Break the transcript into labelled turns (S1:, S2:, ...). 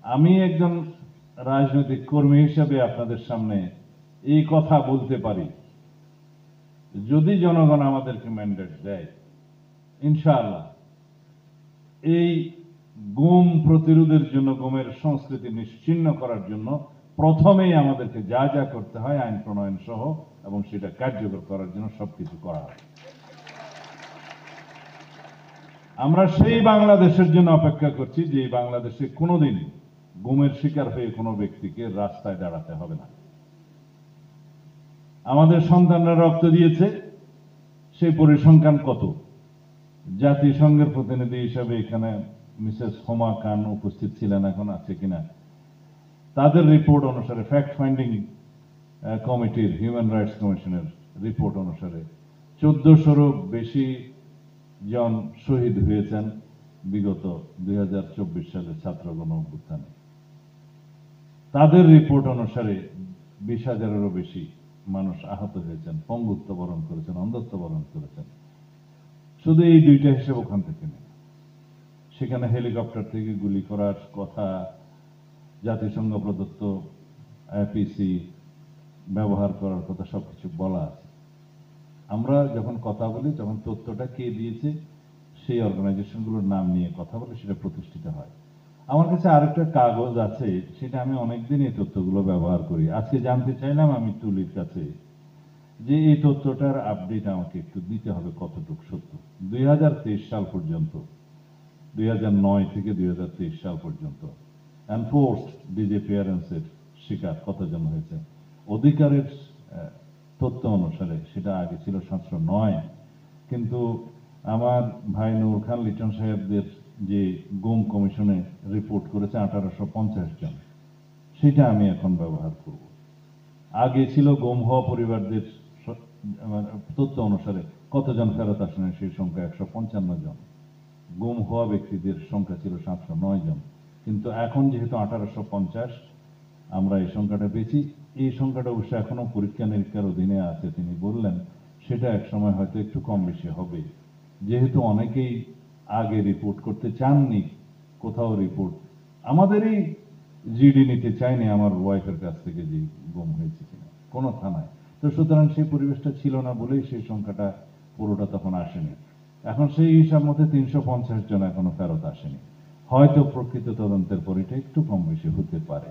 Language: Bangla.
S1: আমি একজন রাজনৈতিক কর্মী হিসেবে আপনাদের সামনে এই কথা বলতে পারি, যদি জনগণ আমাদেরকে ম্যান্ডেট দেয়, ইনশাআল্লাহ এই গুম প্রতিরোধের জন্য, গুমের সংস্কৃতি নিশ্চিহ্ন করার জন্য প্রথমেই আমাদেরকে যা যা করতে হয় আইন প্রণয়ন সহ এবং সেটা কার্যকর করার জন্য সবকিছু করা হবে। আমরা সেই বাংলাদেশের জন্য অপেক্ষা করছি যে বাংলাদেশে কোনোদিন গুমের শিকার হয়ে কোনো ব্যক্তিকে রাস্তায় দাঁড়াতে হবে না। আমাদের সন্তানরা রক্ত দিয়েছে, সেই পরিসংখ্যান কত? জাতিসংঘের প্রতিনিধি হিসাবে এখানে মিসেস হোমা খান উপস্থিত ছিলেন, এখন আছে কিনা, তাদের রিপোর্ট অনুসারে, ফ্যাক্ট ফাইন্ডিং কমিটির, হিউম্যান রাইটস কমিশনের রিপোর্ট অনুসারে 1400-রও বেশি জন শহীদ হয়েছেন বিগত 2024 সালের ছাত্র গণ অভ্যুত্থানে। তাদের রিপোর্ট অনুসারে 20,000-এরও বেশি মানুষ আহত হয়েছেন, পঙ্গুত্ব বরণ করেছেন, অন্ধত্ব বরণ করেছেন। শুধু এই দুইটা হিসেব ওখান থেকে নেই। সেখানে হেলিকপ্টার থেকে গুলি করার কথা, জাতিসংঘ প্রদত্ত আইপিসি ব্যবহার করার কথা সবকিছু বলা আছে। আমরা যখন কথা বলি তখন তথ্যটা কে দিয়েছে সেই অর্গানাইজেশনগুলোর নাম নিয়ে কথা বলে সেটা প্রতিষ্ঠিত হয়। আমার কাছে আরেকটা কাগজ আছে, সেটা আমি অনেকদিন এই তথ্যগুলো ব্যবহার করি। আজকে জানতে চাইলাম আমি তুলির কাছে যে এই তথ্যটার আপডেট আমাকে একটু দিতে হবে কতটুকু সত্য। 2023 সাল পর্যন্ত, 2009 থেকে 2023 সাল পর্যন্ত এনফোর্সড ডিসঅ্যাপিয়ারেন্সের শিকার কতজন হয়েছে অধিকারের তথ্য অনুসারে, সেটা আগে ছিল 709, কিন্তু আমার ভাই নূর খান লিটন সাহেবদের যে গুম কমিশনে রিপোর্ট করেছে 1850 জন, সেটা আমি এখন ব্যবহার করব। আগে ছিল গুম হওয়া পরিবারদের তথ্য অনুসারে কতজন ফেরত আসেন, সেই সংখ্যা 155 জন। গুম হওয়া ব্যক্তিদের সংখ্যা ছিল 709 জন, কিন্তু এখন যেহেতু 1850 আমরা এই সংখ্যাটা পেয়েছি। এই সংখ্যাটা অবশ্য এখনো পরীক্ষা নিরীক্ষার অধীনে আছে, তিনি বললেন সেটা এক সময় হয়তো একটু কম বেশি হবে, যেহেতু অনেকেই আগে রিপোর্ট করতে চাননি। কোথাও রিপোর্ট আমাদেরই জিডি নিতে চায়নি আমার ওয়াইফের কাছ থেকে যে গুম হয়েছে কিনা কোনো থানায়। তো সুতরাং সেই পরিবেশটা ছিল না বলেই সেই সংখ্যাটা পুরোটা তখন আসেনি। এখন সেই হিসাব মতে 350 জন এখনো ফেরত আসেনি। হয়তো প্রকৃত তদন্তের পর এটা একটু কম বেশি হতে পারে।